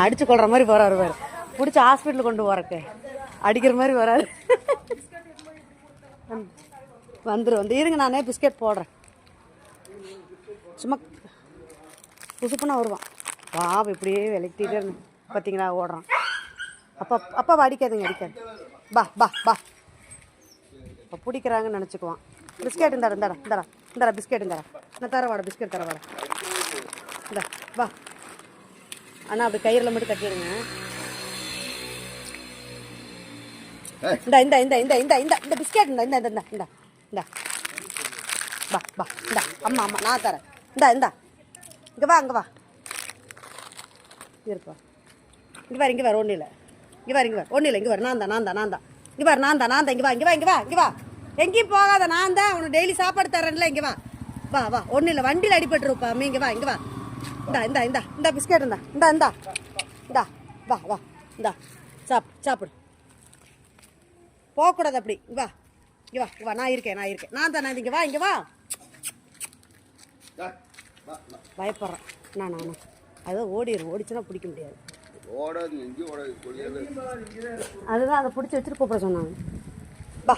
அடிச்சு கொள்ற மாதிரி போறாரு பாரு. பிடிச்சி ஹாஸ்பிட்டல் கொண்டு போறக்கு அடிக்கிற மாதிரி வராது. வந்துடும் இருங்க, நானே பிஸ்கெட் போடுறேன். சும்மா புசுப்புனா வருவான். பாவம் இப்படியே விளக்கிட்டே இருந்து பார்த்தீங்களா ஓடுறான். அப்பா அப்பா அடிக்காதுங்க, அடிக்காது. பா பா பா இப்போ பிடிக்கிறாங்கன்னு நினச்சிக்குவான். பிஸ்கெட் இந்தாடா பிஸ்கெட் இந்தாடா. நான் தர வாடா பிஸ்கெட் தர வாடா. இந்தா வா அண்ணா, அப்படி கயிறில் மட்டும் கட்டிடுங்க. இந்த இந்த இந்த இந்த இந்த இந்த இந்த பிஸ்கெட் இந்த இந்த இந்த இந்த இந்த பா பா இந்தா அம்மா அம்மா நான் தரேன். இந்தா இங்கே வா இருப்பா. இங்கே வேறு ஒன்றும் இல்லை. இங்கே வேறு ஒன்றும் இல்லை. இங்கே வேறு நான் தான் இங்கே வேறு நான் தான் இங்கே வா எங்கேயும் போகாத. நான் தான் உனக்கு டெய்லி சாப்பாடு தரேன்ல. இங்கே வா ஒன்றும் இல்லை. வண்டியில் அடிபட்டுருப்பா. இங்கே வா இந்த பிஸ்கெட் இந்தா வா இந்தா சாப்பிடு. போகக்கூடாது அப்படி. இங்கே வா நான் இருக்கேன் நான் தான் இங்கே வா பயப்படுறேன் நான் அதான் ஓடிச்சுன்னா பிடிக்க முடியாது. அதுதான் அதை பிடிச்சி வச்சுட்டு கூப்பிட சொன்னாங்க. பா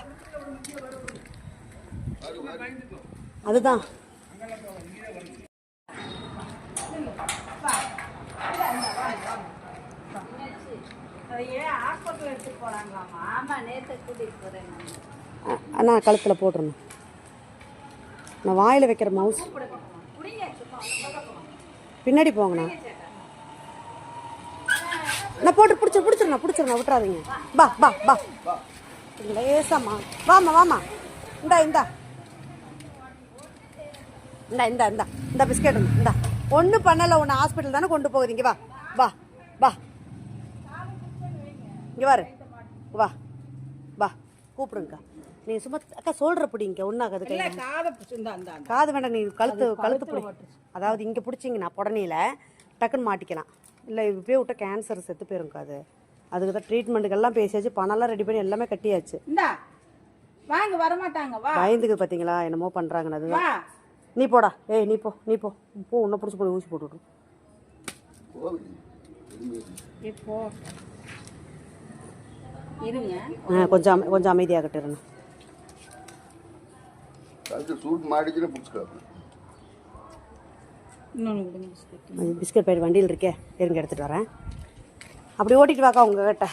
அதுதான் அண்ணா கழுத்தில் போட்டுருணும். நான் வாயில் வைக்கிற மவுஸ் பின்னாடி போங்கண்ணா. நான் போட்டு பிடிச்சிருண்ணா விட்டுறாதீங்க. பா லேசாம்மா வாமா இந்த பிஸ்கெட் இந்தா. ஒன்றும் பண்ணலை. ஒன்று ஹாஸ்பிட்டல் தானே கொண்டு போகுது. வா இங்கே வா கூப்பிடுங்கக்கா. நீ சும்மா அக்கா சொல்கிற பிடிங்க ஒன்றாகாது. காது வேண்டாம், நீ கழுத்து பிடி. அதாவது இங்கே பிடிச்சிங்கன்னா புடனையில் டக்குன்னு மாட்டிக்கலாம். இல்லை இப்படியே விட்டால் கேன்சர் செத்து போயிருங்க. அதுக்கு தான் ட்ரீட்மெண்ட்டுக்கெல்லாம் பேசியாச்சு, பணம்லாம் ரெடி பண்ணி எல்லாமே கட்டியாச்சு. வாங்க வரமாட்டாங்க. பயந்துக்கு பார்த்தீங்களா என்னமோ பண்ணுறாங்கன்னு. அதுதான் நீ போடா. நீ போ உன்னை பிடிச்சி போய் ஊசி போட்டுவிட்டு கொஞ்சம் அமைதியாகட்டு. பிஸ்கட் பாக்கெட் வண்டியில் இருக்கே, இருங்க எடுத்துகிட்டு வரேன். அப்படி ஓட்டிட்டு வாக்கா உங்ககிட்ட.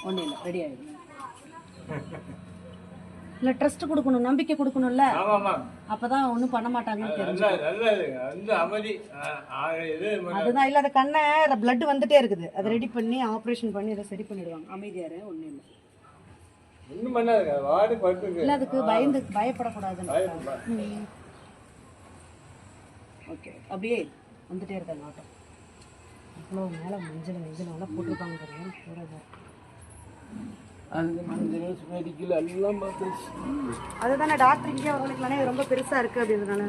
ஒன்றும் இல்லை ரெடி ஆகிடும். இல்லை ட்ரஸ்ட் கொடுக்கணும், நம்பிக்கை கொடுக்கணும்ல. அப்பதான் ஒன்றும் பண்ண மாட்டாங்கன்னு தெரிஞ்சு. அதுதான் இல்லை, அது கண்ணை பிளட் வந்துட்டே இருக்குது. அதை ரெடி பண்ணி ஆப்ரேஷன் பண்ணி அதை சரி பண்ணிடுவாங்க. அமைதியாரு ஒன்றும் இல்லை. இல்லை அதுக்கு பயப்படக்கூடாதுன்னு. ஓகே அப்படியே வந்துட்டே இருக்காங்க ஆட்டம். இவ்வளோ மேலே மஞ்சள் நல்லா போட்டிருப்பாங்க பாருங்க. அதுதானே டாக்டர் இங்கே அவங்களுக்குலானே ரொம்ப பெருசாக இருக்குது அப்படின்றதுனால